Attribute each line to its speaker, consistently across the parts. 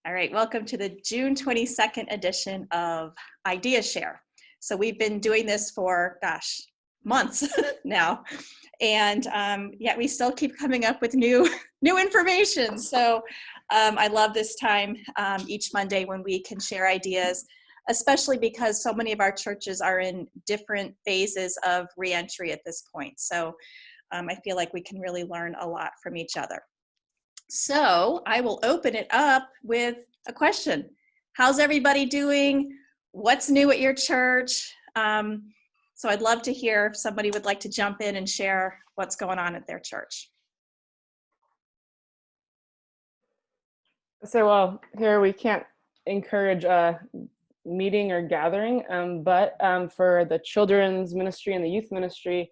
Speaker 1: All right, welcome to the June 22nd edition of Idea Share. So we've been doing this for, months now, and yet we still keep coming up with new information. So I love this time each Monday when we can share ideas, especially because so many of our churches are in different phases of reentry at this point. So I feel like we can really learn a lot from each other. So I will open it up with a question. How's everybody doing? What's new at your church? So I'd love to hear if somebody would like to jump in and share what's going on at their church.
Speaker 2: So, well, here we can't encourage meeting or gathering, but for the children's ministry and the youth ministry,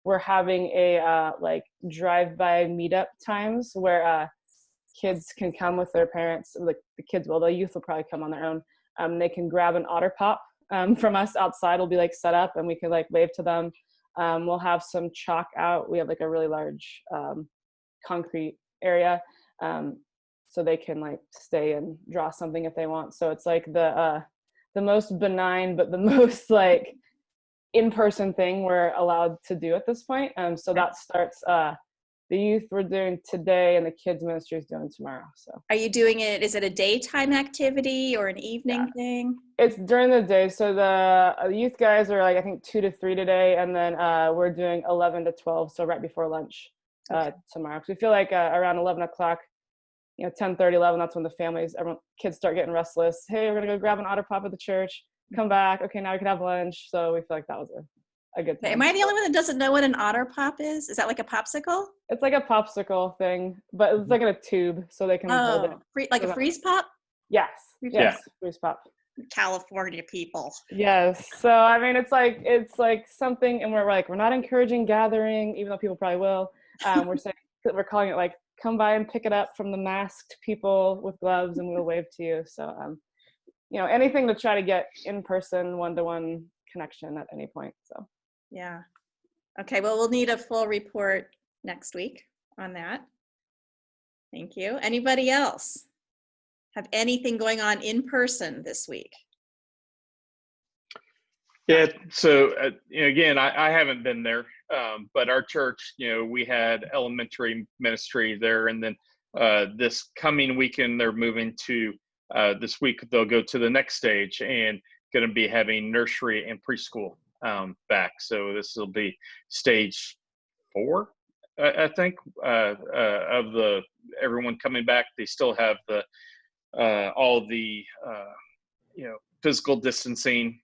Speaker 2: we're having a like drive-by meetup times where kids can come with their parents. Like the youth will probably come on their own. They can grab an otter pop from us outside. Will be like set up, and we can like wave to them. We'll have some chalk out. We have like a really large concrete area, so they can like stay and draw something if they want. So it's like the most benign, but the most like in-person thing we're allowed to do at this point. So that starts. The youth we're doing today, and the kids ministry is doing tomorrow. So
Speaker 1: are you doing it? Is it a daytime activity or an evening thing?
Speaker 2: It's during the day. So the youth guys are like I think 2 to 3 today, and then we're doing 11 to 12. So right before lunch tomorrow. Because we feel like around 11 o'clock, 10:30, 11. That's when the kids start getting restless. Hey, we're gonna go grab an otter pop at the church. Come back. Okay, now we can have lunch. So we feel like that was a good time.
Speaker 1: Am I the only one that doesn't know what an otter pop is? Is that like a popsicle?
Speaker 2: It's like a popsicle thing, but it's like in a tube, so they can hold it.
Speaker 1: Like a freeze pop?
Speaker 2: Yes. Yes. Freeze pop.
Speaker 1: California people.
Speaker 2: Yes. So I mean, it's like something, and we're not encouraging gathering, even though people probably will. We're calling it like come by and pick it up from the masked people with gloves, and we'll wave to you. So anything to try to get in person, one-to-one connection at any point. So.
Speaker 1: Yeah. Okay, well, we'll need a full report next week on that. Thank you. Anybody else have anything going on in person this week?
Speaker 3: Yeah, so again, I haven't been there, but our church, we had elementary ministry there, and then this coming weekend they're moving to, this week they'll go to the next stage and going to be having nursery and preschool back. So this will be stage 4, I think, of the everyone coming back. They still have the all the physical distancing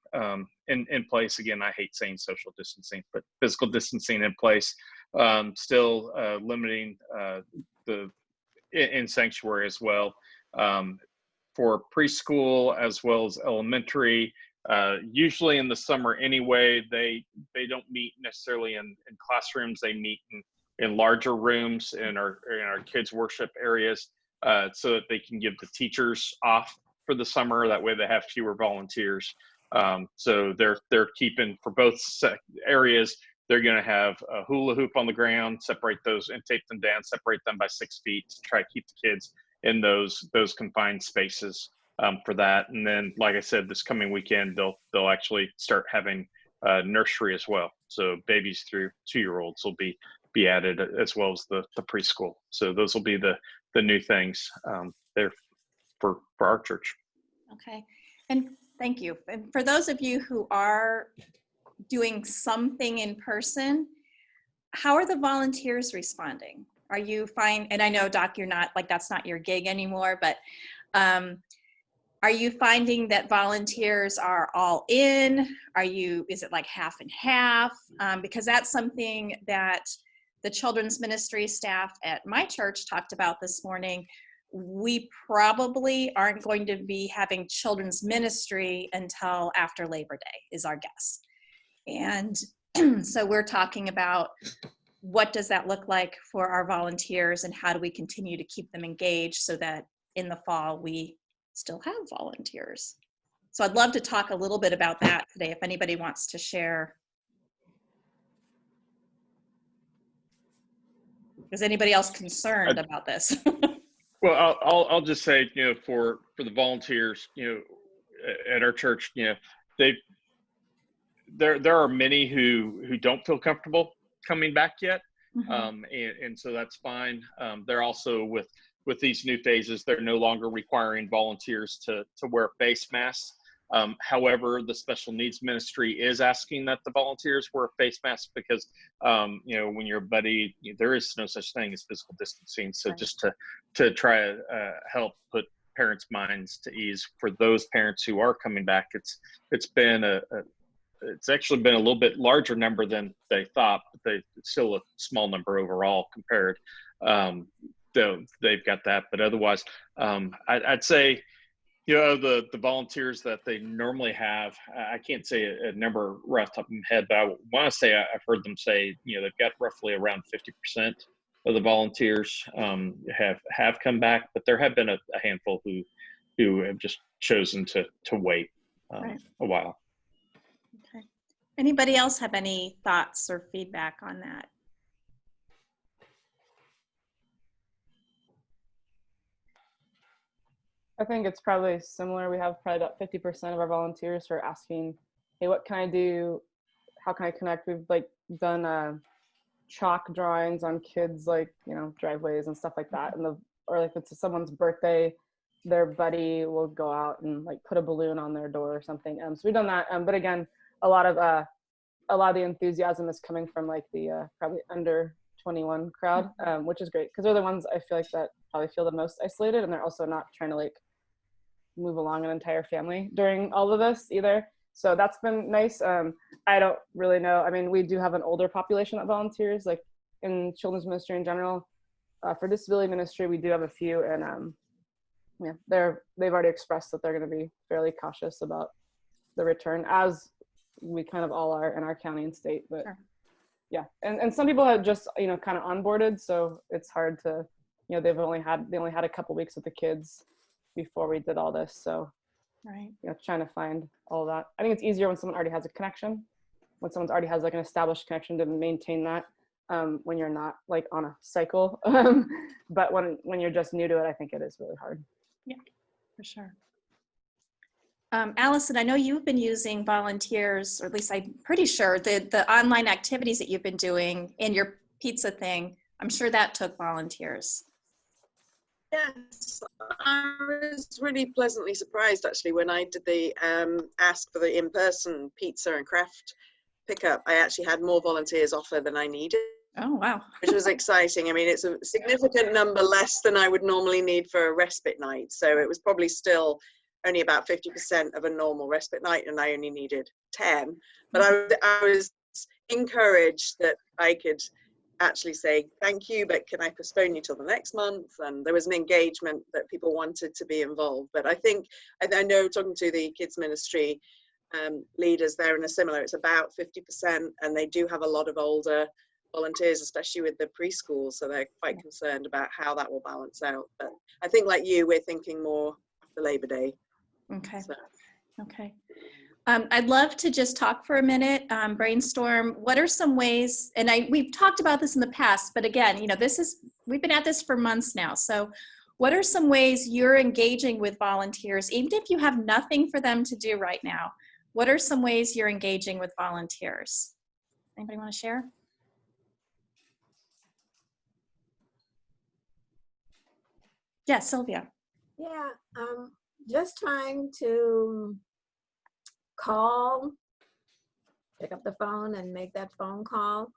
Speaker 3: in place. Again, I hate saying social distancing, but physical distancing in place. Still limiting in sanctuary as well, for preschool as well as elementary. Usually in the summer anyway, they don't meet necessarily in classrooms. They meet in larger rooms in our kids worship areas, so that they can give the teachers off for the summer. That way they have fewer volunteers. So they're keeping for both areas. They're going to have a hula hoop on the ground, separate those and tape them down, separate them by 6 feet to try to keep the kids in those confined spaces. For that. And then, like I said, this coming weekend, they'll actually start having nursery as well. So babies through 2-year-olds will be added, as well as the preschool. So those will be the new things there for our church.
Speaker 1: Okay, and thank you. And for those of you who are doing something in person, how are the volunteers responding? Are you fine? And I know, Doc, you're not that's not your gig anymore, but are you finding that volunteers are all in? Is it like half and half? Because that's something that the children's ministry staff at my church talked about this morning. We probably aren't going to be having children's ministry until after Labor Day is our guess. And so we're talking about what does that look like for our volunteers, and how do we continue to keep them engaged so that in the fall we still have volunteers. So I'd love to talk a little bit about that today if anybody wants to share. Is anybody else concerned about this?
Speaker 3: Well, I'll just say, for the volunteers, at our church, they there are many who don't feel comfortable coming back yet, and so that's fine. They're also with these new phases, they're no longer requiring volunteers to wear face masks. However, the special needs ministry is asking that the volunteers wear a face mask because, when you're a buddy, there is no such thing as physical distancing. So just to try to help put parents' minds to ease for those parents who are coming back, it's actually been a little bit larger number than they thought, but it's still a small number overall compared. Though they've got that, but otherwise, I'd say, the volunteers that they normally have, I can't say a number right off the top of my head, but I want to say I've heard them say, they've got roughly around 50% of the volunteers have come back, but there have been a handful who have just chosen to wait a while.
Speaker 1: Okay. Anybody else have any thoughts or feedback on that?
Speaker 2: I think it's probably similar. We have probably about 50% of our volunteers who are asking, hey, what can I do? How can I connect? We've done chalk drawings on kids, driveways and stuff like that. Or if it's someone's birthday, their buddy will go out and put a balloon on their door or something. So we've done that. But again, a lot of the enthusiasm is coming from the probably under 21 crowd, which is great because they're the ones I feel like that probably feel the most isolated, and they're also not trying to move along an entire family during all of this either. So that's been nice. I don't really know. I mean, we do have an older population that volunteers, in children's ministry in general. For disability ministry, we do have a few, and they've already expressed that they're going to be fairly cautious about the return, as we kind of all are in our county and state. But
Speaker 1: sure.
Speaker 2: Yeah, and some people have just kind of onboarded, so it's hard to, they only had a couple weeks with the kids before we did all this. So
Speaker 1: right,
Speaker 2: trying to find all that. I think it's easier when someone already has a connection, when someone already has an established connection, to maintain that when you're not on a cycle. But when you're just new to it, I think it is really hard.
Speaker 1: Yeah, for sure. Allison, I know you've been using volunteers, or at least I'm pretty sure the online activities that you've been doing in your pizza thing, I'm sure that took volunteers.
Speaker 4: Yes, I was really pleasantly surprised actually when I did the ask for the in-person pizza and craft pickup. I actually had more volunteers offer than I needed.
Speaker 1: Oh, wow.
Speaker 4: Which was exciting. I mean, it's a significant number less than I would normally need for a respite night. So it was probably still only about 50% of a normal respite night, and I only needed 10. But I was encouraged that I could actually say thank you, but can I postpone you till the next month? And there was an engagement that people wanted to be involved. But I know talking to the kids ministry leaders, they're in a similar, it's about 50%, and they do have a lot of older volunteers, especially with the preschool, so they're quite concerned about how that will balance out. But I think like you, we're thinking more after Labor Day.
Speaker 1: Okay.
Speaker 4: So.
Speaker 1: Okay. I'd love to just talk for a minute, brainstorm. What are some ways, and we've talked about this in the past, but again, we've been at this for months now. So what are some ways you're engaging with volunteers, even if you have nothing for them to do right now? What are some ways you're engaging with volunteers? Anybody want to share? Yeah, Sylvia.
Speaker 5: Yeah, just trying to pick up the phone and make that phone call,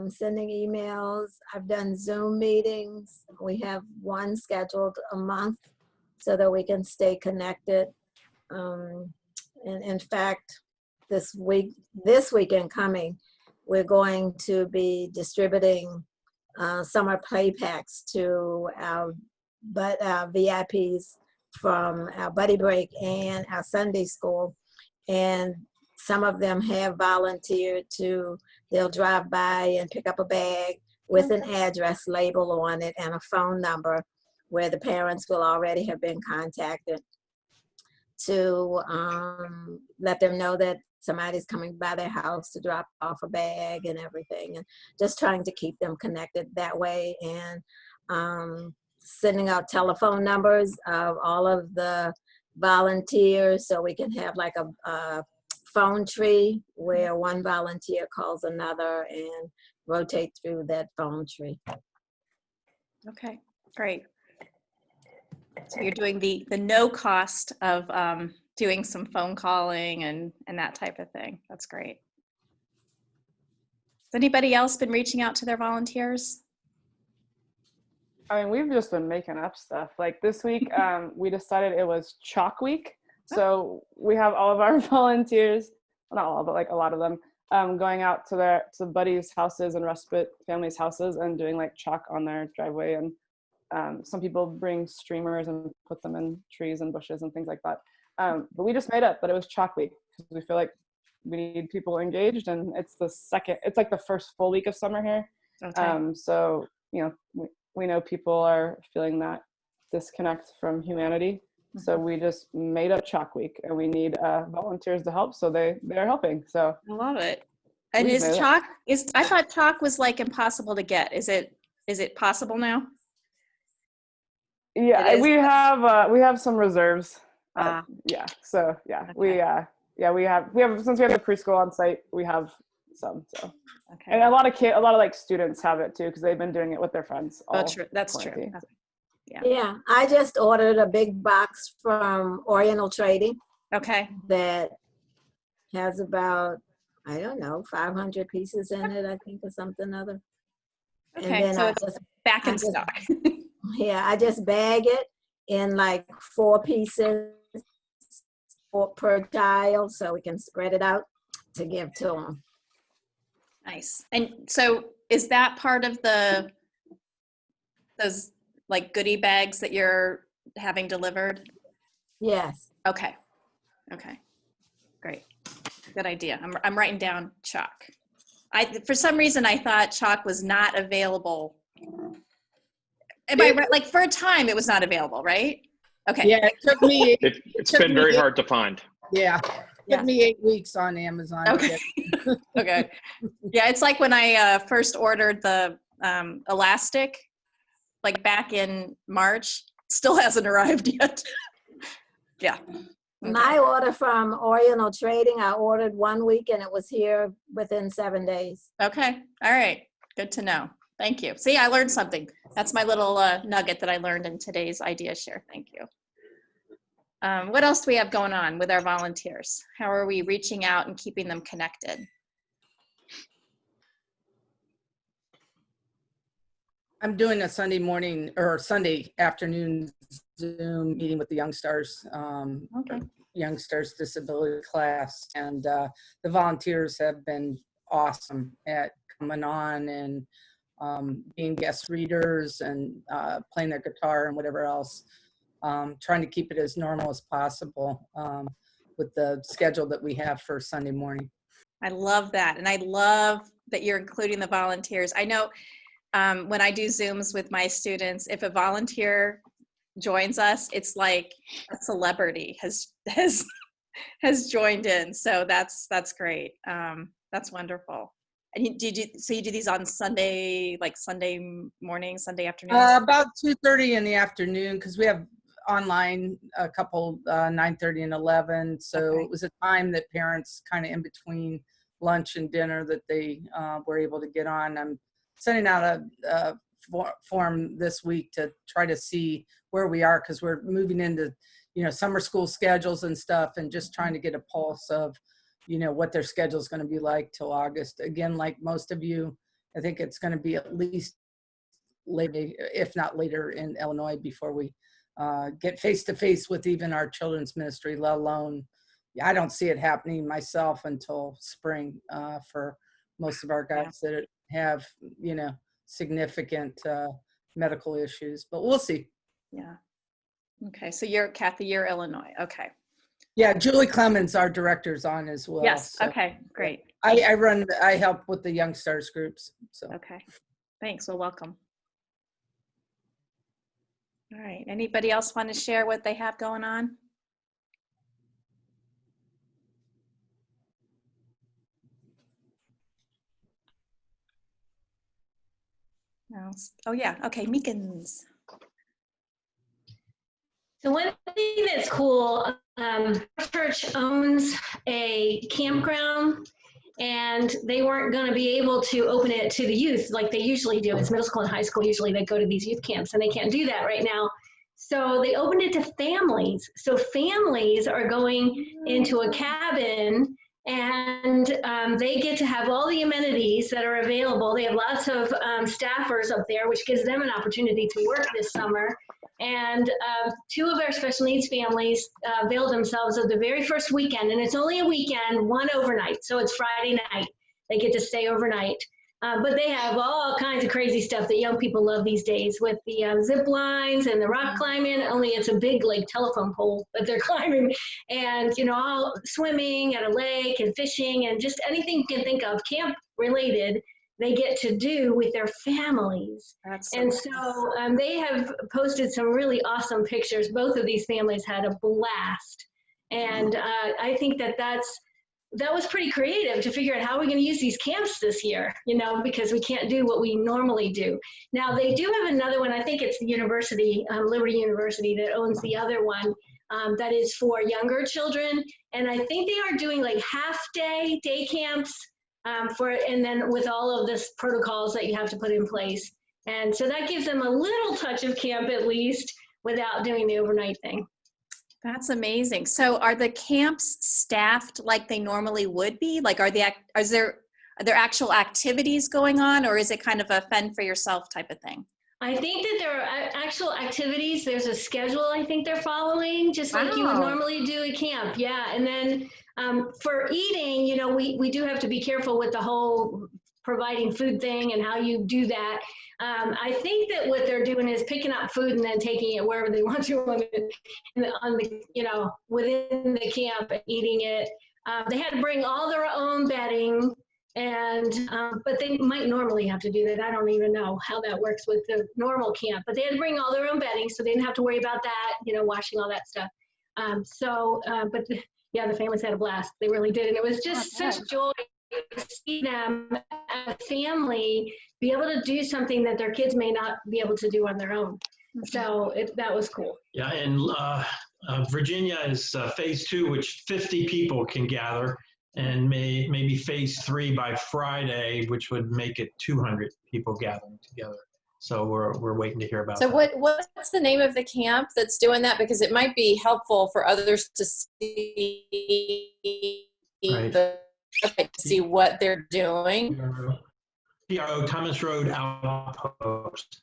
Speaker 5: sending emails. I've done Zoom meetings. We have one scheduled a month so that we can stay connected. And in fact, this weekend coming, we're going to be distributing summer play packs to our VIPs from our Buddy Break and our Sunday school. And some of them have volunteered they'll drive by and pick up a bag with an address label on it and a phone number where the parents will already have been contacted to let them know that somebody's coming by their house to drop off a bag and everything, and just trying to keep them connected that way. And sending out telephone numbers of all of the volunteers so we can have like a phone tree where one volunteer calls another and rotate through that phone tree.
Speaker 1: Okay, great. So you're doing the no cost of doing some phone calling and that type of thing. That's great. Has anybody else been reaching out to their volunteers?
Speaker 2: I mean, we've just been making up stuff. Like this week, we decided it was chalk week. So we have all of our volunteers, well, not all, but like a lot of them, going out to buddies' houses and respite families' houses and doing like chalk on their driveway. And some people bring streamers and put them in trees and bushes and things like that. But we just made up that it was chalk week because we feel like we need people engaged, and it's like the first full week of summer here.
Speaker 1: Okay.
Speaker 2: So, you know, we know people are feeling that disconnect from humanity. So we just made up chalk week, and we need volunteers to help. So they're helping. So
Speaker 1: I love it. And
Speaker 2: we
Speaker 1: is
Speaker 2: made it.
Speaker 1: chalk, I thought chalk was like impossible to get. Is it possible now?
Speaker 5: It
Speaker 2: Yeah,
Speaker 5: is.
Speaker 2: we have some reserves.
Speaker 1: Ah.
Speaker 2: Yeah. So yeah,
Speaker 1: Okay.
Speaker 2: we have since we have the preschool on site, we have some. So
Speaker 1: Okay.
Speaker 2: and a lot of like students have it too because they've been doing it with their friends.
Speaker 1: Oh,
Speaker 2: all
Speaker 1: true. That's true.
Speaker 2: quarantine.
Speaker 5: Yeah, I just ordered a big box from Oriental Trading
Speaker 1: Okay.
Speaker 5: that has about, I don't know, 500 pieces in it, I think, or something other. And
Speaker 1: Okay.
Speaker 5: then
Speaker 1: So
Speaker 5: I
Speaker 1: it's
Speaker 5: just,
Speaker 1: back in
Speaker 5: I just-
Speaker 1: stock.
Speaker 5: yeah, I just bag it in like 4 pieces per tile so we can spread it out to give to them.
Speaker 1: Nice. And so is that part of those like goodie bags that you're having delivered?
Speaker 5: Yes.
Speaker 1: Okay. Okay. Great. Good idea. I'm writing down chalk. For some reason I thought chalk was not available. Am I right? Like for a time it was not available, right? Okay.
Speaker 6: Yeah, it took me.
Speaker 3: It's
Speaker 6: took
Speaker 3: been
Speaker 6: me
Speaker 3: very
Speaker 6: eight-
Speaker 3: hard to find.
Speaker 6: Yeah,
Speaker 1: Yeah.
Speaker 6: took me 8 weeks on Amazon. to
Speaker 1: Okay.
Speaker 6: get-
Speaker 1: Okay. Yeah, it's like when I first ordered the elastic, like back in March, still hasn't arrived yet. Yeah. Okay.
Speaker 5: My order from Oriental Trading, I ordered 1 week and it was here within 7 days.
Speaker 1: Okay. All right. Good to know. Thank you. See, I learned something. That's my little nugget that I learned in today's idea share. Thank you. What else do we have going on with our volunteers? How are we reaching out and keeping them connected?
Speaker 6: I'm doing a Sunday morning or Sunday afternoon Zoom meeting with the Youngstars,
Speaker 1: Okay.
Speaker 6: Youngstars Disability class, and the volunteers have been awesome at coming on and being guest readers and playing their guitar and whatever else. Trying to keep it as normal as possible with the schedule that we have for Sunday morning.
Speaker 1: I love that. And I love that you're including the volunteers. I know when I do Zooms with my students, if a volunteer joins us, it's like a celebrity has joined in. So that's great. That's wonderful. And you do these on Sunday, like Sunday morning, Sunday afternoon?
Speaker 6: About 2:30 in the afternoon, because we have online a couple 9:30 and 11. So
Speaker 1: Okay.
Speaker 6: it was a time that parents kind of in between lunch and dinner that they were able to get on. I'm sending out a form this week to try to see where we are, because we're moving into summer school schedules and stuff, and just trying to get a pulse of what their schedule is going to be like till August. Again, like most of you, I think it's going to be at least later, if not later, in Illinois before we get face to face with even our children's ministry, let alone, I don't see it happening myself until spring for most of our guys that have, significant medical issues, but we'll see.
Speaker 1: Yeah. Okay. So Kathy, you're Illinois. Okay.
Speaker 6: Yeah, Julie Clemens, our director's on as well.
Speaker 1: Yes.
Speaker 6: So
Speaker 1: Okay. Great.
Speaker 6: I help with the Youngstars groups. So
Speaker 1: Okay. Thanks. Well, welcome. All right. Anybody else want to share what they have going on? No. Oh yeah. Okay. Meekins.
Speaker 7: So one thing that's cool, our church owns a campground, and they weren't going to be able to open it to the youth like they usually do. It's middle school and high school. Usually they go to these youth camps, and they can't do that right now. So they opened it to families. So families are going into a cabin, and they get to have all the amenities that are available. They have lots of staffers up there, which gives them an opportunity to work this summer. And two of our special needs families availed themselves of the very first weekend, and it's only a weekend, one overnight. So it's Friday night. They get to stay overnight. But they have all kinds of crazy stuff that young people love these days with the zip lines and the rock climbing, only it's a big like telephone pole that they're climbing, and all swimming at a lake and fishing and just anything you can think of camp related they get to do with their families. And so they have posted some really awesome pictures. Both of these families had a blast. And I think that was pretty creative to figure out how we're going to use these camps this year, because we can't do what we normally do. Now, they do have another one. I think it's the university, Liberty University, that owns the other one that is for younger children. And I think they are doing like half-day day camps and then with all of this protocols that you have to put in place. And so that gives them a little touch of camp at least without doing the overnight thing.
Speaker 1: That's amazing. So are the camps staffed like they normally would be? Like, are there actual activities going on, or is it kind of a fend for yourself type of thing?
Speaker 7: I think that there are actual activities. There's a schedule I think they're following, just like you would normally do at camp. Yeah. And then for eating, we do have to be careful with the whole providing food thing and how you do that. I think that what they're doing is picking up food and then taking it wherever they want to on the within the camp and eating it. They had to bring all their own bedding, and but they might normally have to do that. I don't even know how that works with the normal camp, but they had to bring all their own bedding, so they didn't have to worry about that, washing all that stuff. But the families had a blast. They really did, and it was just such joy to see them as a family be able to do something that their kids may not be able to do on their own. So that was cool.
Speaker 8: Yeah, and Virginia is phase 2, which 50 people can gather, and maybe phase 3 by Friday, which would make it 200 people gathering together. So we're waiting to hear about that.
Speaker 9: So what's the name of the camp that's doing that? Because it might be helpful for others to see see what they're doing.
Speaker 8: PRO, Thomas Road Outpost.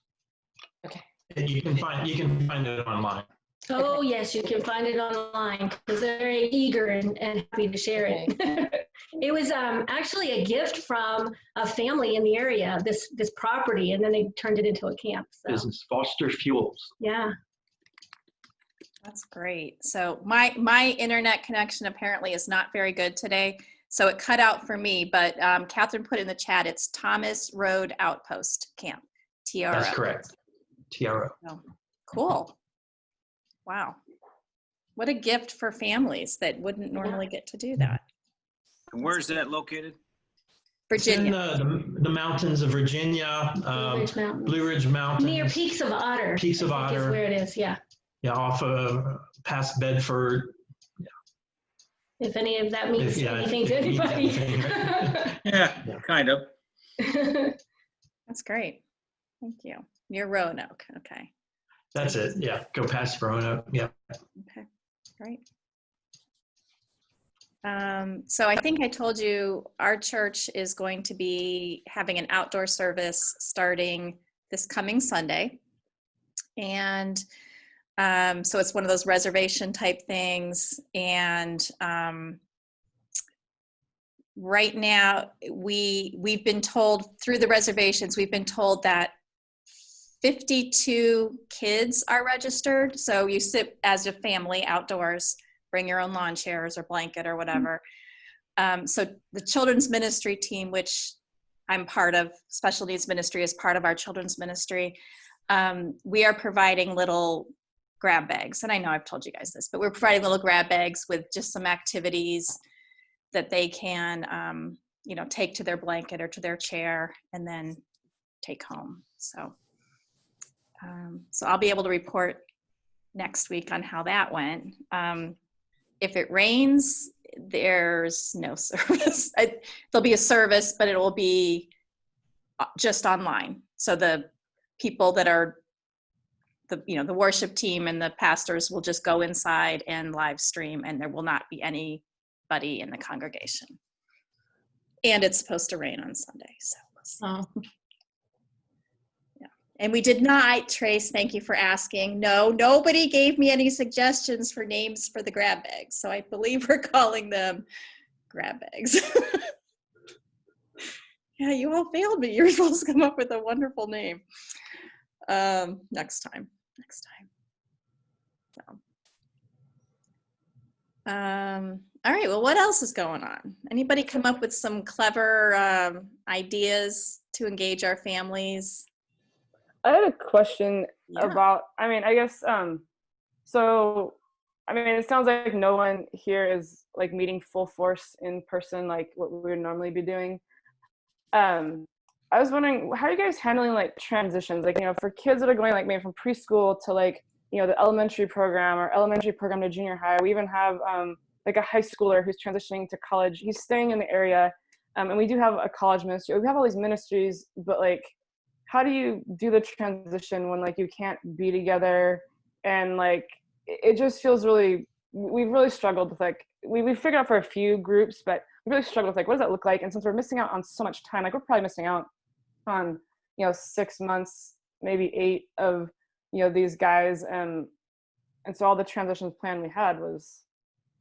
Speaker 9: Okay.
Speaker 8: And you can find it online.
Speaker 7: Oh yes, you can find it online because they're very eager and happy to share it. It was actually a gift from a family in the area, this property, and then they turned it into a camp. So.
Speaker 8: Business Foster Fuels.
Speaker 7: Yeah.
Speaker 1: That's great. So my internet connection apparently is not very good today, so it cut out for me. But Catherine put in the chat, it's Thomas Road Outpost Camp, TRO.
Speaker 8: That's correct. TRO.
Speaker 1: Oh, cool. Wow. What a gift for families that wouldn't normally get to do that.
Speaker 10: And where is that located?
Speaker 1: Virginia.
Speaker 8: It's in the mountains of Virginia, Blue Ridge Mountains.
Speaker 7: Near Peaks of Otter.
Speaker 8: Peaks of Otter.
Speaker 7: Is where it is, yeah.
Speaker 8: Yeah, off of past Bedford.
Speaker 7: If any of that means anything to anybody.
Speaker 10: Yeah, kind of.
Speaker 1: That's great. Thank you. Near Roanoke. Okay.
Speaker 8: That's it. Yeah, go past Roanoke. Yeah.
Speaker 1: Okay, great. So I think I told you our church is going to be having an outdoor service starting this coming Sunday. And so it's one of those reservation type things. And right now we've been told through the reservations, we've been told that 52 kids are registered. So you sit as a family outdoors, bring your own lawn chairs or blanket or whatever. So the children's ministry team, which I'm part of, special needs ministry is part of our children's ministry. We are providing little grab bags. And I know I've told you guys this, but we're providing little grab bags with just some activities that they can, take to their blanket or to their chair and then take home. So I'll be able to report next week on how that went. If it rains, there's no service. There'll be a service, but it will be just online. So the people that are the worship team and the pastors will just go inside and live stream, and there will not be anybody in the congregation. And it's supposed to rain on Sunday, so we'll see.
Speaker 9: Oh.
Speaker 1: Yeah. And we did not, Trace, thank you for asking. No, nobody gave me any suggestions for names for the grab bags, so I believe we're calling them grab bags. Yeah, you all failed me. You're supposed to come up with a wonderful name. Next time. So. All right, well, what else is going on? Anybody come up with some clever ideas to engage our families?
Speaker 2: I had a question
Speaker 1: Yeah.
Speaker 2: about, I guess, so, it sounds like no one here is like meeting full force in person, like what we would normally be doing. I was wondering, how are you guys handling like transitions? Like, for kids that are going like maybe from preschool to like, the elementary program or elementary program to junior high. We even have like a high schooler who's transitioning to college. He's staying in the area. And we do have a college ministry. We have all these ministries, but like, how do you do the transition when like you can't be together? And like, it just feels really, we've really struggled with like, we figured out for a few groups, but we really struggled with like, what does that look like? And since we're missing out on so much time, like we're probably missing out on, 6 months, maybe 8 of, these guys. And so all the transitions plan we had was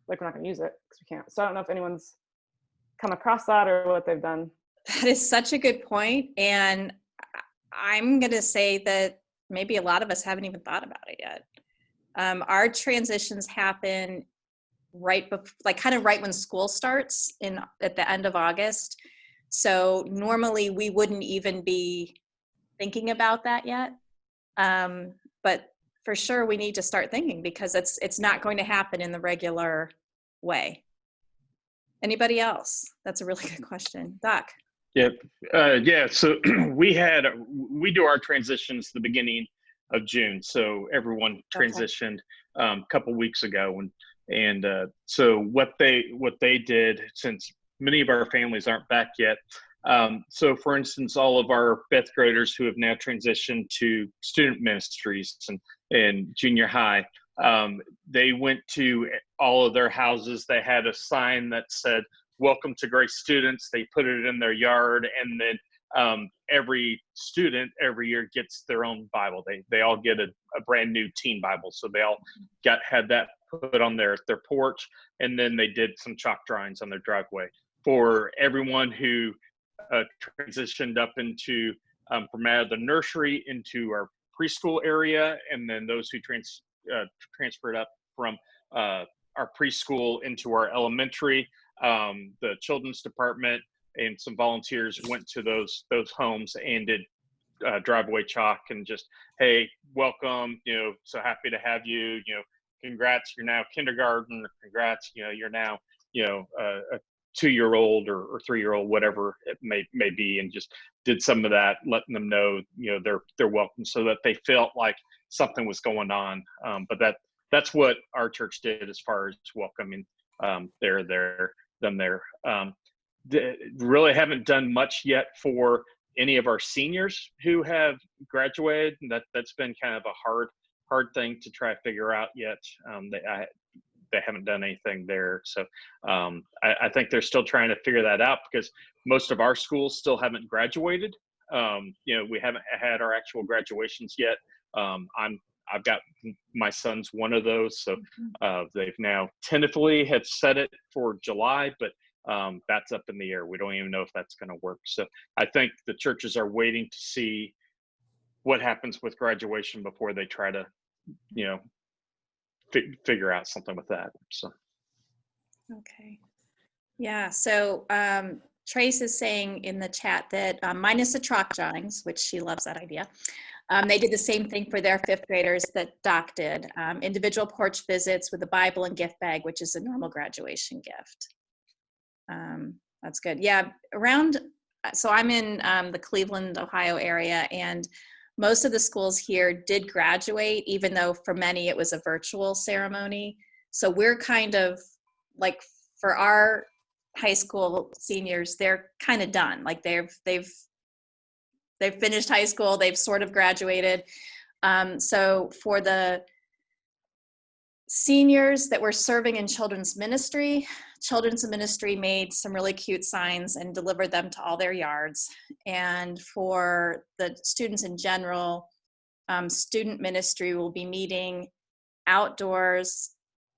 Speaker 2: like, we're not gonna use it because we can't. So I don't know if anyone's come across that or what they've done.
Speaker 1: That is such a good point. And I'm going to say that maybe a lot of us haven't even thought about it yet. Our transitions happen right before, like kind of right when school starts at the end of August. So normally we wouldn't even be thinking about that yet. But for sure we need to start thinking because it's not going to happen in the regular way. Anybody else? That's a really good question. Doc.
Speaker 3: Yep. So we do our transitions the beginning of June. So everyone transitioned a couple weeks ago, and so what they did, since many of our families aren't back yet. So for instance, all of our 5th graders who have now transitioned to student ministries and junior high, they went to all of their houses. They had a sign that said, "Welcome to Grace Students." They put it in their yard, and then every student every year gets their own Bible. They all get a brand new teen Bible. So they all had that put on their porch, and then they did some chalk drawings on their driveway. For everyone who transitioned up into from out of the nursery into our preschool area, and then those who transferred up from our preschool into our elementary, the children's department and some volunteers went to those homes and did driveway chalk and just, hey, welcome, so happy to have you, congrats, you're now kindergarten, or congrats, you're now, a 2-year-old or 3-year-old, whatever it may be, and just did some of that, letting them know, they're welcome, so that they felt like something was going on. But that's what our church did as far as welcoming them there. Really haven't done much yet for any of our seniors who have graduated. That's been kind of a hard thing to try to figure out yet. They haven't done anything there. So I think they're still trying to figure that out because most of our schools still haven't graduated. We haven't had our actual graduations yet. I've got my son's one of those. So they've now tentatively have set it for July, but that's up in the air. We don't even know if that's going to work. So I think the churches are waiting to see what happens with graduation before they try to, figure out something with that. So.
Speaker 1: Okay. Yeah. So Trace is saying in the chat that minus the chalk drawings, which she loves that idea. They did the same thing for their 5th graders that Doc did. Individual porch visits with a Bible and gift bag, which is a normal graduation gift. That's good. Yeah. So I'm in the Cleveland, Ohio area, and most of the schools here did graduate, even though for many it was a virtual ceremony. So we're kind of like, for our high school seniors, they're kind of done. Like they've finished high school, they've sort of graduated. So for the seniors that were serving in children's ministry made some really cute signs and delivered them to all their yards. And for the students in general, student ministry will be meeting outdoors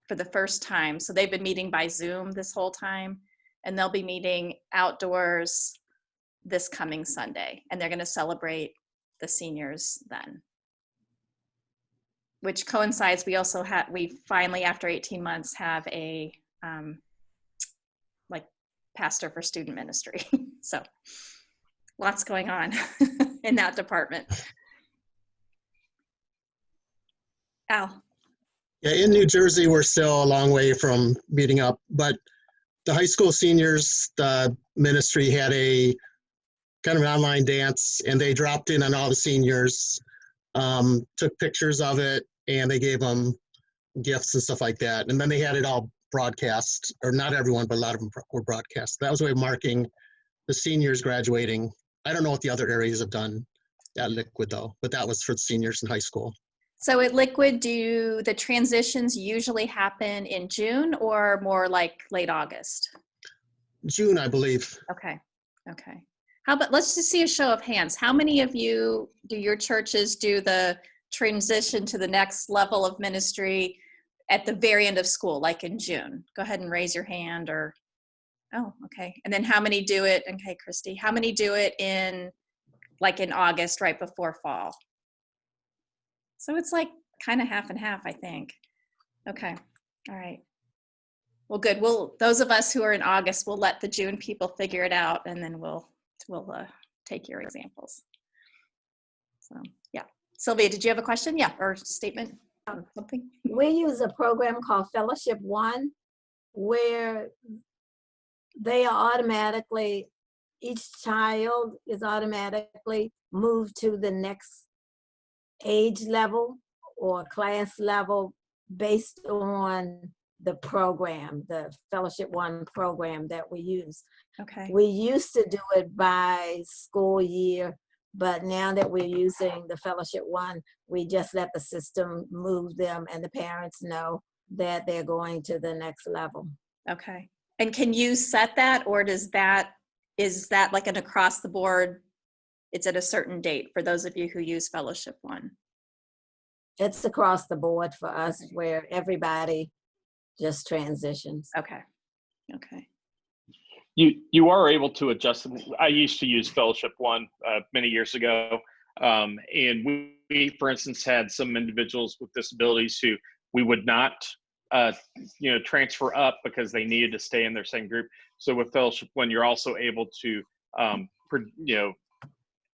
Speaker 1: for the first time. So they've been meeting by Zoom this whole time, and they'll be meeting outdoors this coming Sunday, and they're going to celebrate the seniors then, which coincides. We finally, after 18 months, have a like pastor for student ministry. So lots going on in that department. Al.
Speaker 11: Yeah, in New Jersey, we're still a long way from meeting up, but the high school seniors, the ministry had a kind of an online dance, and they dropped in on all the seniors, took pictures of it, and they gave them gifts and stuff like that. And then they had it all broadcast, or not everyone, but a lot of them were broadcast. That was a way of marking the seniors graduating. I don't know what the other areas have done at Liquid though, but that was for the seniors in high school.
Speaker 1: So at Liquid, do the transitions usually happen in June or more like late August?
Speaker 11: June, I believe.
Speaker 1: Okay. How about, let's just see a show of hands. How many of you, do your churches do the transition to the next level of ministry at the very end of school, like in June? Go ahead and raise your hand. Or, oh, okay. And then how many do it? Okay, Christy, how many do it in August, right before fall? So it's like kind of half and half, I think. Okay, all right. Well, good. Those of us who are in August, we'll let the June people figure it out, and then we'll take your examples. So yeah, Sylvia, did you have a question? Yeah, or statement? Something?
Speaker 5: We use a program called Fellowship One, where they are automatically, each child is automatically moved to the next age level or class level based on the program, the Fellowship One program that we use.
Speaker 1: Okay.
Speaker 5: We used to do it by school year, but now that we're using the Fellowship One, we just let the system move them, and the parents know that they're going to the next level.
Speaker 1: Okay. And can you set that, or is that like an across the board, it's at a certain date for those of you who use Fellowship One?
Speaker 5: It's across the board for us, where everybody just transitions.
Speaker 1: Okay.
Speaker 3: You are able to adjust. I used to use Fellowship One many years ago, and we, for instance, had some individuals with disabilities who we would not, transfer up because they needed to stay in their same group. So with Fellowship One, you're also able to,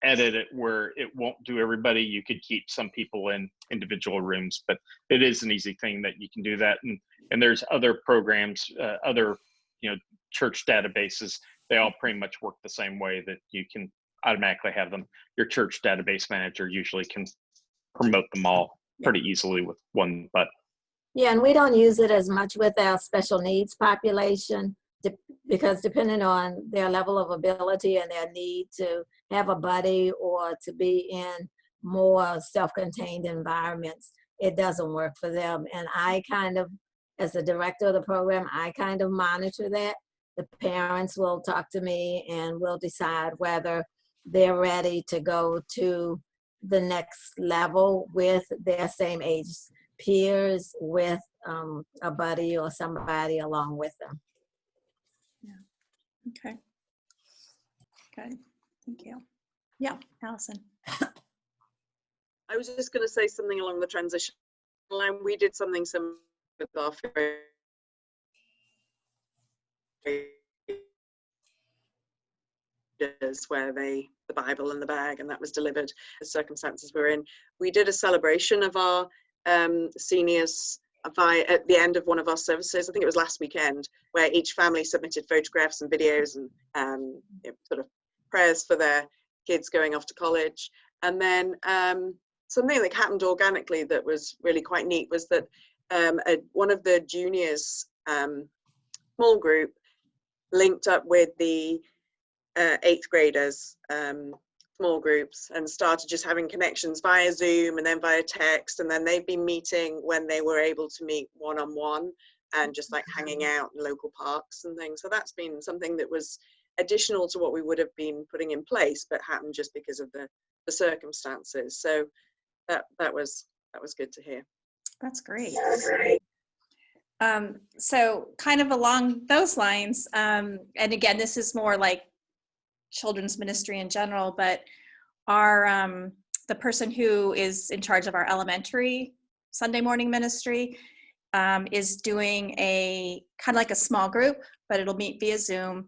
Speaker 3: edit it where it won't do everybody. You could keep some people in individual rooms, but it is an easy thing that you can do that. And there's other programs, church databases. They all pretty much work the same way, that you can automatically have them. Your church database manager usually can promote them all pretty easily with one button.
Speaker 5: Yeah, and we don't use it as much with our special needs population because depending on their level of ability and their need to have a buddy or to be in more self-contained environments, it doesn't work for them. And I kind of, as the director of the program, I kind of monitor that. The parents will talk to me and we'll decide whether they're ready to go to the next level with their same age peers, with a buddy or somebody along with them.
Speaker 1: Yeah. Okay. Good. Thank you. Yeah, Allison.
Speaker 4: I was just going to say something along the transition line. We did something similar with our where the Bible in the bag, and that was delivered the circumstances we're in. We did a celebration of our seniors at the end of one of our services. I think it was last weekend, where each family submitted photographs and videos and sort of prayers for their kids going off to college. And then something that happened organically that was really quite neat was that one of the juniors small group linked up with the 8th graders small groups and started just having connections via Zoom and then via text, and then they've been meeting when they were able to meet one-on-one and just like hanging out in local parks and things. So that's been something that was additional to what we would have been putting in place, but happened just because of the circumstances. So that was good to hear.
Speaker 1: That's great. So kind of along those lines, and again, this is more like children's ministry in general, but our the person who is in charge of our elementary Sunday morning ministry is doing a kind of like a small group, but it'll meet via Zoom.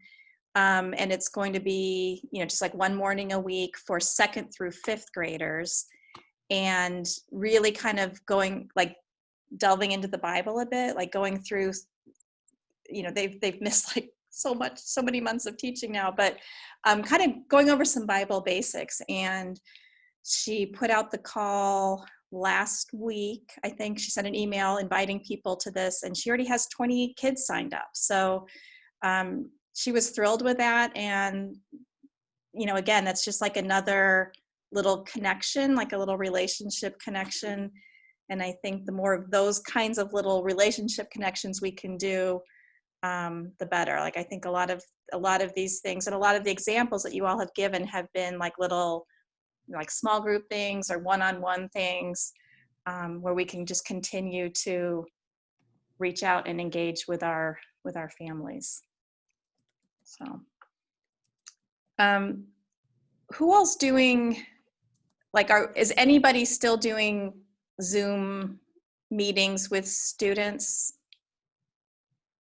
Speaker 1: And it's going to be, just like one morning a week for 2nd through 5th graders, and really kind of going like delving into the Bible a bit, like going through, they've missed like so many months of teaching now, but kind of going over some Bible basics. And she put out the call last week. I think she sent an email inviting people to this, and she already has 20 kids signed up. So she was thrilled with that. And, again, that's just like another little connection, like a little relationship connection. And I think the more of those kinds of little relationship connections we can do, the better. Like, I think a lot of these things and a lot of the examples that you all have given have been like little, like small group things or one-on-one things, where we can just continue to reach out and engage with our families. So, who else doing, like, is anybody still doing Zoom meetings with students?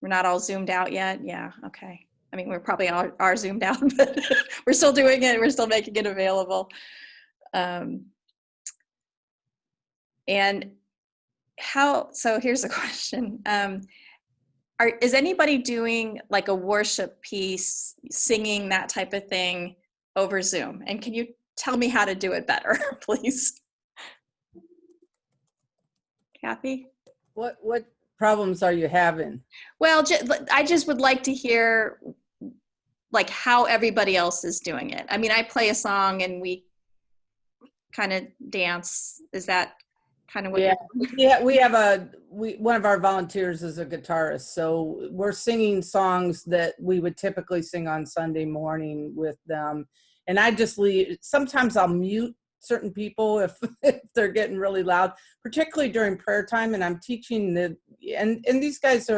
Speaker 1: We're not all Zoomed out yet? Yeah, okay. I mean, we're probably are Zoomed out, but we're still doing it. We're still making it available. And so here's a question. Is anybody doing like a worship piece, singing, that type of thing over Zoom? And can you tell me how to do it better, please? Kathy?
Speaker 6: What problems are you having?
Speaker 1: Well, I just would like to hear like how everybody else is doing it. I mean, I play a song and we kind of dance. Is that kind of what you're doing?
Speaker 6: Yeah, one of our volunteers is a guitarist, so we're singing songs that we would typically sing on Sunday morning with them. And I just sometimes I'll mute certain people if they're getting really loud, particularly during prayer time. And I'm teaching and these guys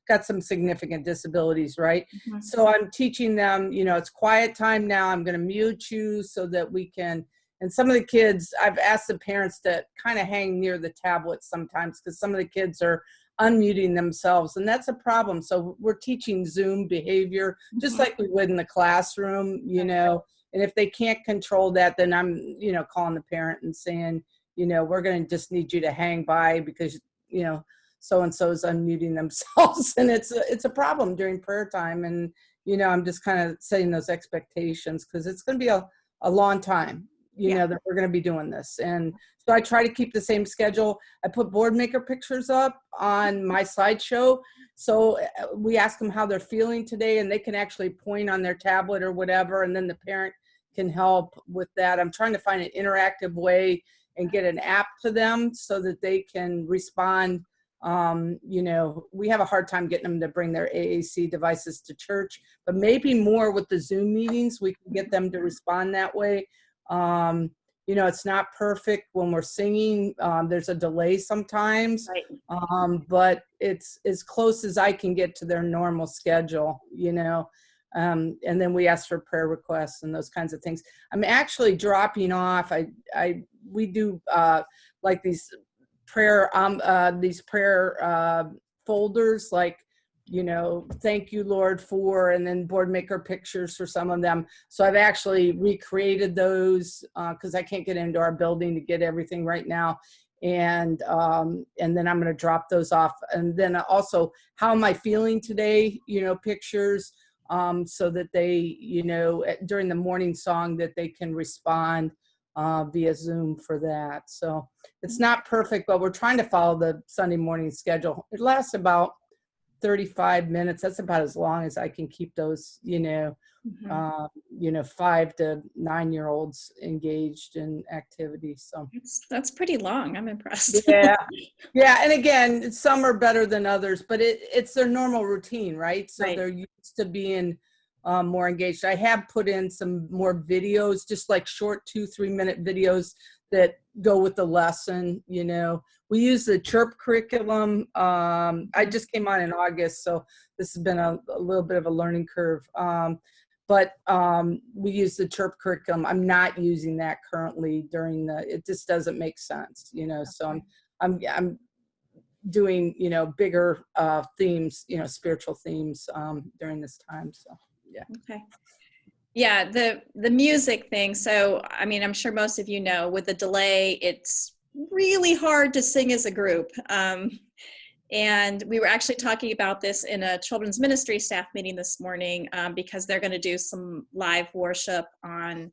Speaker 6: got some significant disabilities, right? Mm-hmm. So I'm teaching them, it's quiet time now. I'm going to mute you so that we can. And some of the kids, I've asked the parents to kind of hang near the tablet sometimes, because some of the kids are unmuting themselves, and that's a problem. So we're teaching Zoom behavior just like we would in the classroom, and if they can't control that, then I'm, calling the parent and saying, we're going to just need you to hang by because, so-and-so is unmuting themselves. And it's a problem during prayer time. And, I'm just kind of setting those expectations because it's going to be a long time. That we're going to be doing this. And so I try to keep the same schedule. I put board maker pictures up on my slideshow. So we ask them how they're feeling today, and they can actually point on their tablet or whatever, and then the parent can help with that. I'm trying to find an interactive way and get an app to them so that they can respond. We have a hard time getting them to bring their AAC devices to church, but maybe more with the Zoom meetings, we can get them to respond that way. It's not perfect when we're singing. There's a delay sometimes, right. But it's as close as I can get to their normal schedule, and then we ask for prayer requests and those kinds of things. I'm actually dropping off. We do like these prayer folders, like, thank you, Lord, for, and then board maker pictures for some of them. So I've actually recreated those because I can't get into our building to get everything right now. And then I'm going to drop those off. And then also, how am I feeling today? Pictures so that they, during the morning song that they can respond via Zoom for that. So it's not perfect, but we're trying to follow the Sunday morning schedule. It lasts about 35 minutes. That's about as long as I can keep those, 5 to 9-year-olds engaged in activities. So
Speaker 1: That's pretty long. I'm impressed.
Speaker 6: yeah. Yeah. And again, some are better than others, but it's their normal routine, right? So
Speaker 1: Right.
Speaker 6: they're used to being more engaged. I have put in some more videos, just like short 2-3 minute videos that go with the lesson. We use the CHIRP curriculum. I just came on in August, so this has been a little bit of a learning curve. But we use the CHIRP curriculum. I'm not using that currently it just doesn't make sense, so I'm doing, bigger themes, spiritual themes during this time. So, yeah.
Speaker 1: Okay. Yeah, the music thing. So, I mean, I'm sure most of you know with the delay, it's really hard to sing as a group. And we were actually talking about this in a children's ministry staff meeting this morning because they're going to do some live worship on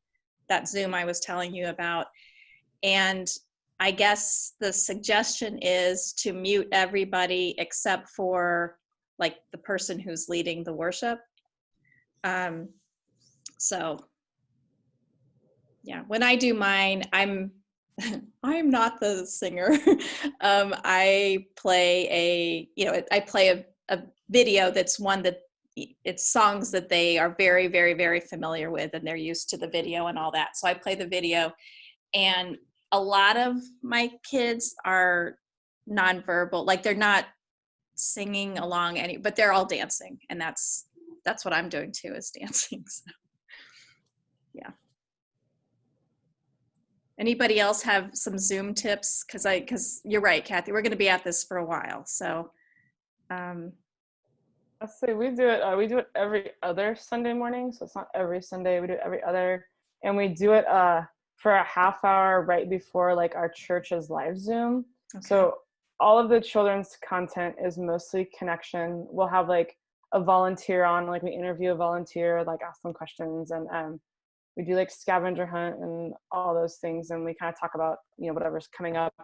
Speaker 1: that Zoom I was telling you about. And I guess the suggestion is to mute everybody except for like the person who's leading the worship. So yeah, when I do mine, I'm not the singer. I play a video that's one that it's songs that they are very, very, very familiar with, and they're used to the video and all that. So I play the video, and a lot of my kids are nonverbal, like they're not singing along but they're all dancing, and that's what I'm doing too, is dancing. So, yeah. Anybody else have some Zoom tips? Because you're right, Kathy, we're going to be at this for a while. So,
Speaker 2: Let's say we do it every other Sunday morning. So it's not every Sunday. We do it every other, and we do it for a half hour right before like our church's live Zoom. Okay. So all of the children's content is mostly connection. We'll have like a volunteer on, like we interview a volunteer, like ask them questions, and we do like scavenger hunt and all those things, and we kind of talk about whatever's coming up.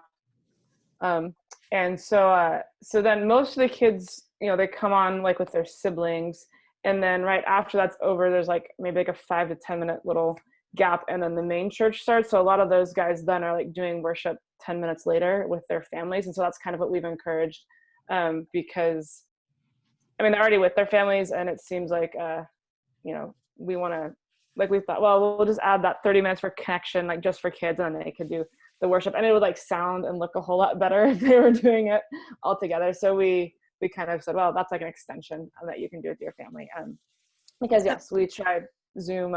Speaker 2: And so then most of the kids, they come on like with their siblings, and then right after that's over, there's like maybe like a 5 to 10 minute little gap, and then the main church starts. So a lot of those guys then are like doing worship 10 minutes later with their families, and so that's kind of what we've encouraged, because I mean they're already with their families, and it seems like we want to. Like we thought, well, we'll just add that 30 minutes for connection, like just for kids, and then they could do the worship, and it would like sound and look a whole lot better if they were doing it all together. So we kind of said, well, that's like an extension that you can do with your family. Because yes, we tried Zoom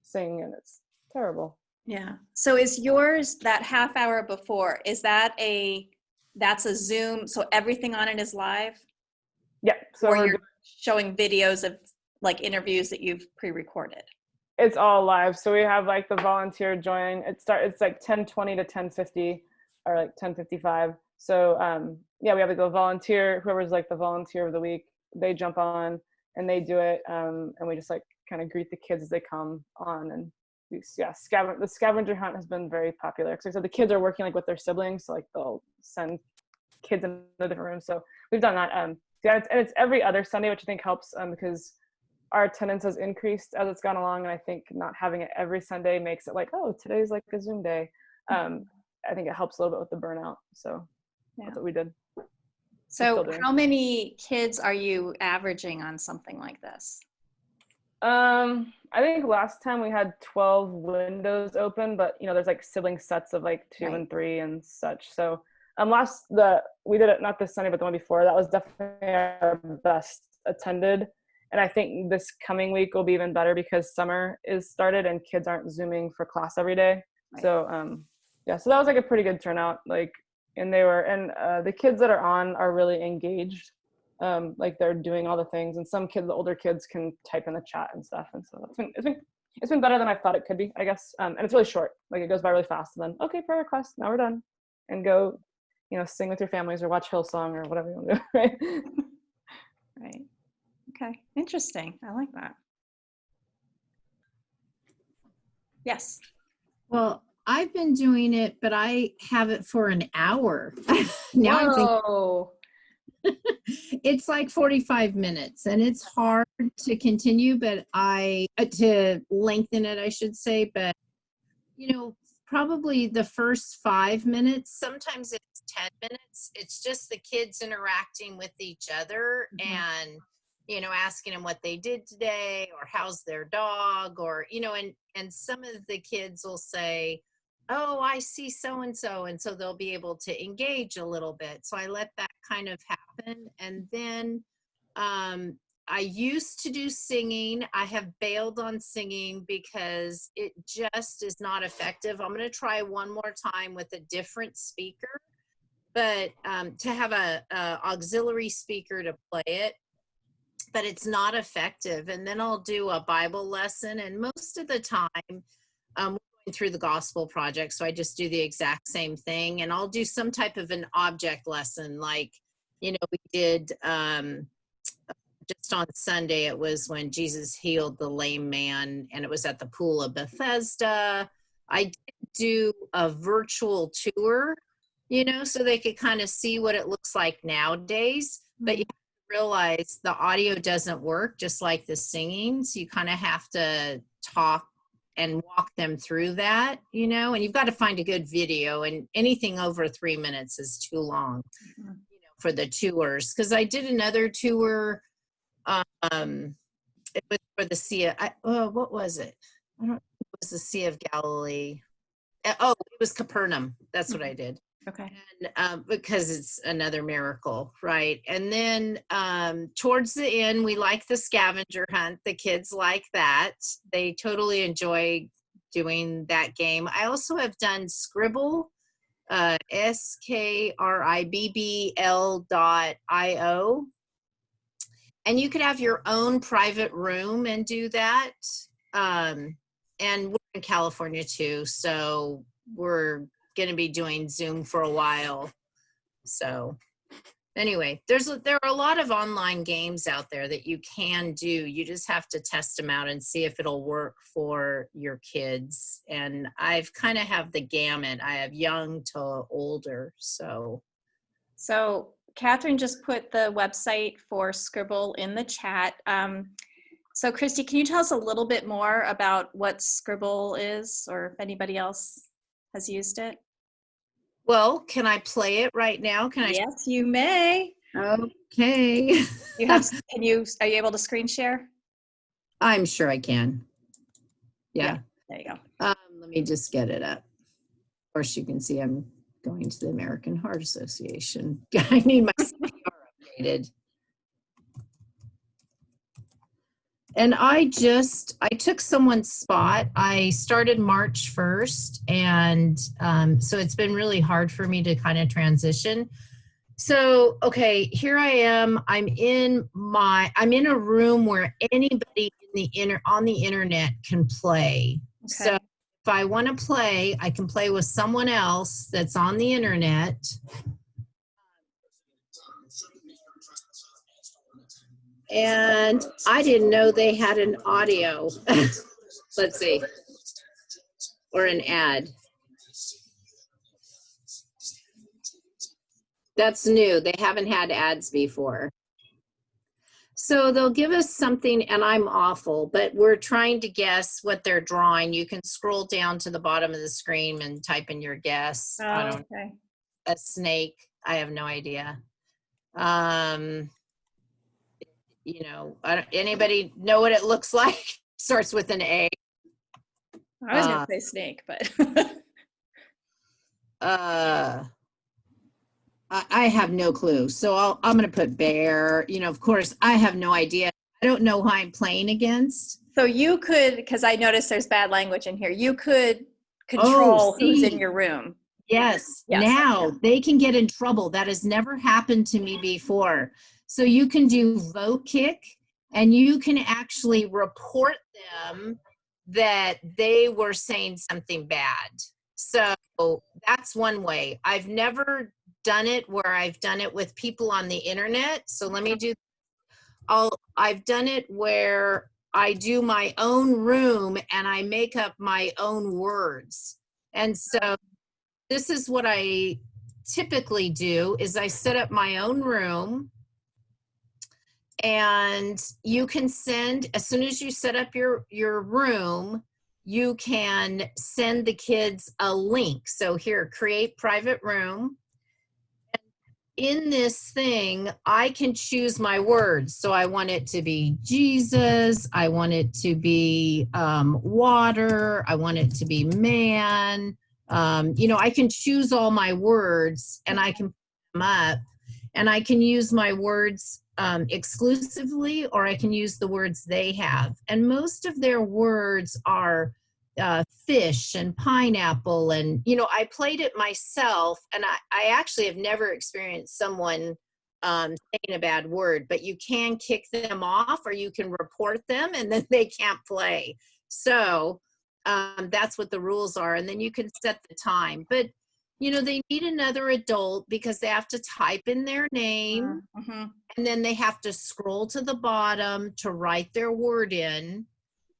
Speaker 2: sing, and it's terrible.
Speaker 1: Yeah. So is yours that half hour before? That's a Zoom? So everything on it is live?
Speaker 2: Yeah. So
Speaker 1: or you're showing videos of like interviews that you've pre-recorded?
Speaker 2: It's all live. So we have like the volunteer join. It's like 10:20 to 10:50 or like 10:55. So yeah, we have like the volunteer, whoever's like the volunteer of the week, they jump on and they do it. And we just like kind of greet the kids as they come on. And the scavenger hunt has been very popular. Because so the kids are working like with their siblings. So like they'll send kids in the different rooms. So we've done that. Yeah, and it's every other Sunday, which I think helps because our attendance has increased as it's gone along, and I think not having it every Sunday makes it like, oh, today's like a Zoom day. I think it helps a little bit with the burnout. So that's what we did.
Speaker 1: So how many kids are you averaging on something like this?
Speaker 2: I think last time we had 12 windows open, but there's like sibling sets of like 2 and 3 and such. So we did it not this Sunday, but the one before, that was definitely our best attended. And I think this coming week will be even better because summer is started and kids aren't Zooming for class every day. Right. So yeah, so that was like a pretty good turnout. Like, and the kids that are on are really engaged. Like they're doing all the things, and some kids, the older kids, can type in the chat and stuff. And so it's been better than I thought it could be, I guess. And it's really short. Like it goes by really fast. And then okay, prayer request. Now we're done, and go, sing with your families or watch Hillsong or whatever you want to do. Right.
Speaker 1: Right. Okay, interesting. I like that. Yes.
Speaker 12: Well, I've been doing it, but I have it for an hour. Now I'm thinking
Speaker 1: Whoa.
Speaker 12: it's like 45 minutes and it's hard to continue, but to lengthen it, I should say. But, probably the first 5 minutes, sometimes it's 10 minutes. It's just the kids interacting with each other and, asking them what they did today or how's their dog or, and some of the kids will say, oh, I see so-and-so. And so they'll be able to engage a little bit. So I let that kind of happen. And then I used to do singing. I have bailed on singing because it just is not effective. I'm going to try one more time with a different speaker, but to have a auxiliary speaker to play it, but it's not effective. And then I'll do a Bible lesson. And most of the time, we're going through the gospel project. So I just do the exact same thing. And I'll do some type of an object lesson. Like, we did just on Sunday, it was when Jesus healed the lame man and it was at the pool of Bethesda. I did do a virtual tour, so they could kind of see what it looks like nowadays. But you have to realize the audio doesn't work just like the singing. So you kind of have to talk and walk them through that, and you've got to find a good video, and anything over 3 minutes is too long, for the tours. Because I did another tour. It was for the Sea of, what was it? I don't know. It was the Sea of Galilee. Oh, it was Capernaum. That's what I did.
Speaker 1: Okay.
Speaker 12: And because it's another miracle, right? And then towards the end, we like the scavenger hunt. The kids like that. They totally enjoy doing that game. I also have done Scribble, SKRIBBL.io. And you could have your own private room and do that. And we're in California too, so we're going to be doing Zoom for a while. So anyway, there are a lot of online games out there that you can do. You just have to test them out and see if it'll work for your kids. And I've kind of have the gamut. I have young to older. So
Speaker 1: Catherine just put the website for Scribble in the chat. So Christy, can you tell us a little bit more about what Scribble is, or if anybody else has used it?
Speaker 12: Well, can I play it right now?
Speaker 1: Yes, you may.
Speaker 12: Okay.
Speaker 1: Are you able to screen share?
Speaker 12: I'm sure I can. Yeah.
Speaker 1: There you go.
Speaker 12: Let me just get it up. Of course, you can see I'm going to the American Heart Association. I need my CPR updated. And I took someone's spot. I started March 1st. And so it's been really hard for me to kind of transition. So, okay, here I am. I'm in a room where anybody on the internet can play. Okay. So if I want to play, I can play with someone else that's on the internet. And I didn't know they had an audio. Let's see. Or an ad. That's new. They haven't had ads before. So they'll give us something, and I'm awful, but we're trying to guess what they're drawing. You can scroll down to the bottom of the screen and type in your guess.
Speaker 1: Oh,
Speaker 12: I don't
Speaker 1: okay.
Speaker 12: A snake. I have no idea. Anybody know what it looks like? Starts with an A.
Speaker 1: I was going to say snake, but.
Speaker 12: I have no clue. So I'm going to put bear. Of course, I have no idea. I don't know who I'm playing against.
Speaker 1: So you could, because I noticed there's bad language in here, you could control who's in your room.
Speaker 12: Yes. Now they can get in trouble. That has never happened to me before. So you can do vote kick, and you can actually report them that they were saying something bad. So that's one way. I've never done it where I've done it with people on the internet. So let me do, I've done it where I do my own room and I make up my own words. And so this is what I typically do is I set up my own room, and you can send, as soon as you set up your room, you can send the kids a link. So here, create private room. In this thing, I can choose my words. So I want it to be Jesus. I want it to be water. I want it to be man. I can choose all my words, and I can put them up, and I can use my words exclusively, or I can use the words they have. And most of their words are fish and pineapple. And, I played it myself, and I actually have never experienced someone saying a bad word, but you can kick them off, or you can report them, and then they can't play. So that's what the rules are. And then you can set the time. But, they need another adult because they have to type in their name, and then they have to scroll to the bottom to write their word in.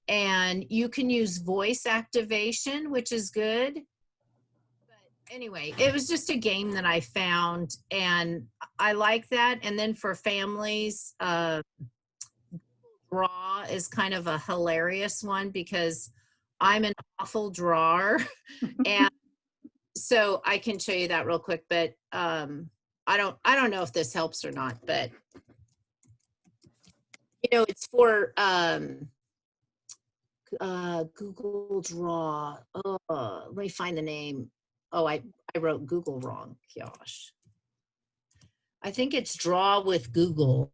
Speaker 12: And you can use voice activation, which is good. But anyway, it was just a game that I found, and I like that. And then for families, draw is kind of a hilarious one because I'm an awful drawer. And so I can show you that real quick, but I don't know if this helps or not, but it's for Google Draw. Let me find the name. Oh, I wrote Google wrong. Gosh. I think it's Draw with Google.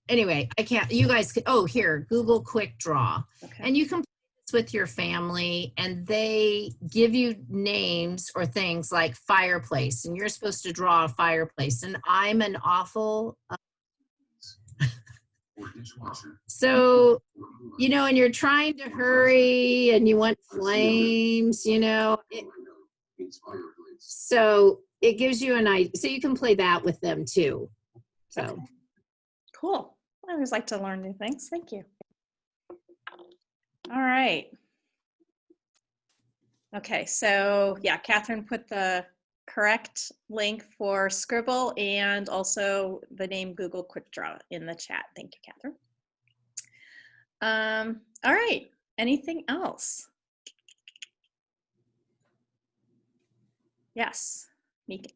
Speaker 12: Anyway, I can't, you guys can, here, Google Quick Draw. Okay. And you can play this with your family, and they give you names or things like fireplace, and you're supposed to draw a fireplace. And I'm an awful, so, and you're trying to hurry and you want flames, so it gives you an idea. So you can play that with them too. So
Speaker 1: okay. Cool. I always like to learn new things. Thank you. All right. Okay. So yeah, Catherine put the correct link for Scribble and also the name Google Quick Draw in the chat. Thank you, Catherine. All right, anything else? Yes, Mika.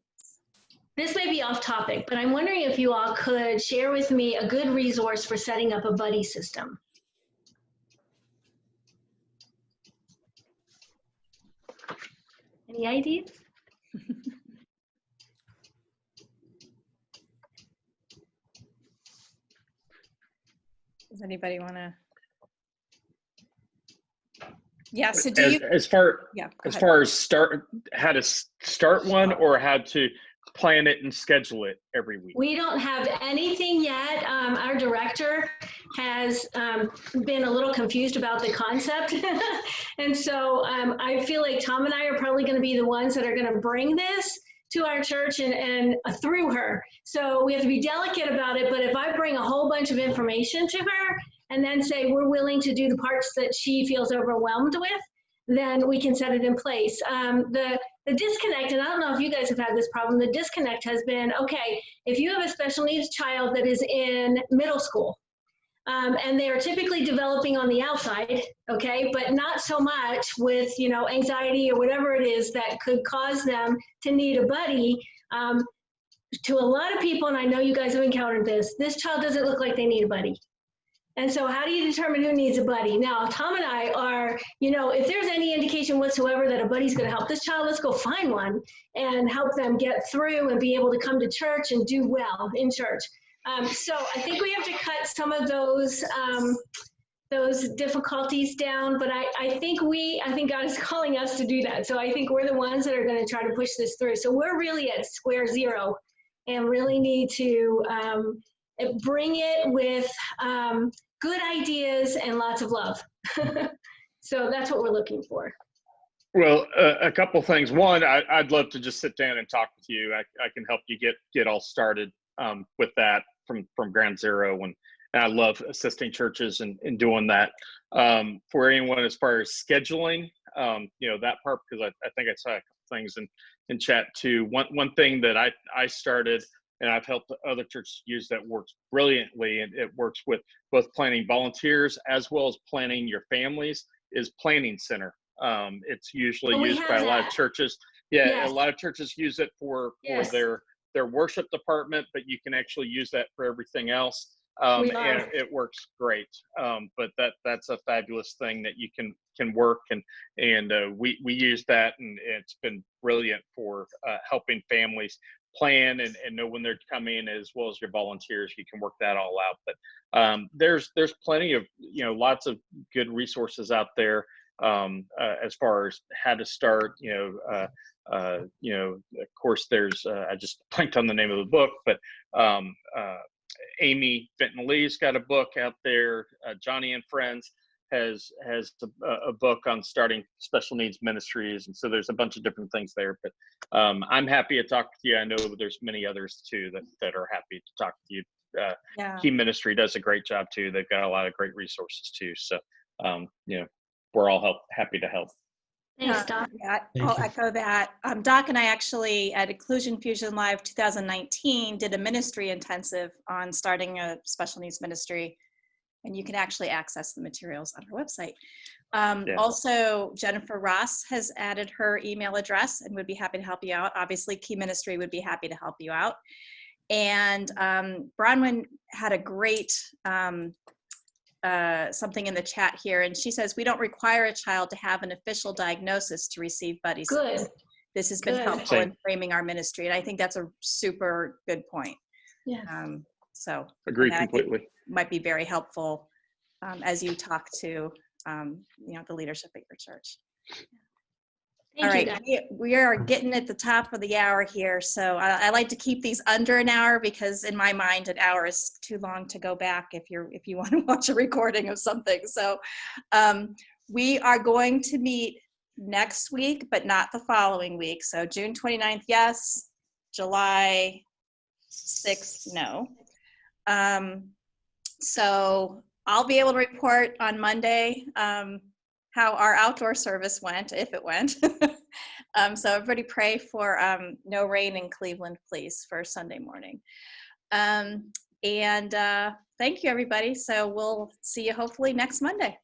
Speaker 7: This may be off topic, but I'm wondering if you all could share with me a good resource for setting up a buddy system. Any ideas?
Speaker 1: Does anybody want to? Yeah. So do you?
Speaker 3: As far as how to start one, or how to plan it and schedule it every week?
Speaker 7: We don't have anything yet. Our director has been a little confused about the concept. And so I feel like Tom and I are probably going to be the ones that are going to bring this to our church and through her. So we have to be delicate about it. But if I bring a whole bunch of information to her and then say we're willing to do the parts that she feels overwhelmed with, then we can set it in place. The disconnect, and I don't know if you guys have had this problem, the disconnect has been, okay, if you have a special needs child that is in middle school, and they are typically developing on the outside, okay, but not so much with, anxiety or whatever it is that could cause them to need a buddy. To a lot of people, and I know you guys have encountered this child doesn't look like they need a buddy. And so how do you determine who needs a buddy? Now, Tom and I are, if there's any indication whatsoever that a buddy's going to help this child, let's go find one and help them get through and be able to come to church and do well in church. So I think we have to cut some of those difficulties down, but I think God is calling us to do that. So I think we're the ones that are going to try to push this through. So we're really at square zero and really need to bring it with good ideas and lots of love. So that's what we're looking for.
Speaker 3: Well, a couple things. One, I'd love to just sit down and talk with you. I can help you get all started with that from ground zero. And I love assisting churches in doing that. For anyone as far as scheduling, that part, because I think I saw a couple things in chat too. One thing that I started, and I've helped other churches use that works brilliantly, and it works with both planning volunteers as well as planning your families, is Planning Center. It's usually used by a lot of churches. Yeah,
Speaker 7: Yes.
Speaker 3: a lot of churches use it for their worship department, but you can actually use that for everything else. And it works great. But that's a fabulous thing that you can work, and we use that, and it's been brilliant for helping families plan and know when they're coming, as well as your volunteers. You can work that all out. But there's plenty of lots of good resources out there as far as how to start. Of course, there's I just blanked on the name of the book, but Amy Fenton Lee's got a book out there. Johnny and Friends has a book on starting special needs ministries, and so there's a bunch of different things there. But I'm happy to talk with you. I know there's many others too that are happy to talk with you. Key Ministry does a great job too. They've got a lot of great resources too. So we're all happy to help.
Speaker 7: Thanks, Doc.
Speaker 1: I'll echo that. Doc and I actually at Inclusion Fusion Live 2019 did a ministry intensive on starting a special needs ministry, and you can actually access the materials on our website. Also, Jennifer Ross has added her email address and would be happy to help you out. Obviously, Key Ministry would be happy to help you out. And Bronwyn had a great something in the chat here, and she says, we don't require a child to have an official diagnosis to receive buddy support. This has been helpful in framing our ministry, and I think that's a super good point.
Speaker 7: Yes.
Speaker 3: So agree completely.
Speaker 1: Might be very helpful as you talk to the leadership at your church. All right, we are getting at the top of the hour here, so I like to keep these under an hour, because in my mind an hour is too long to go back if you want to watch a recording of something. So we are going to meet next week, but not the following week. So June 29th, yes. July 6th, no. So I'll be able to report on Monday how our outdoor service went, if it went. So everybody pray for no rain in Cleveland, please, for Sunday morning. And thank you, everybody. So we'll see you hopefully next Monday.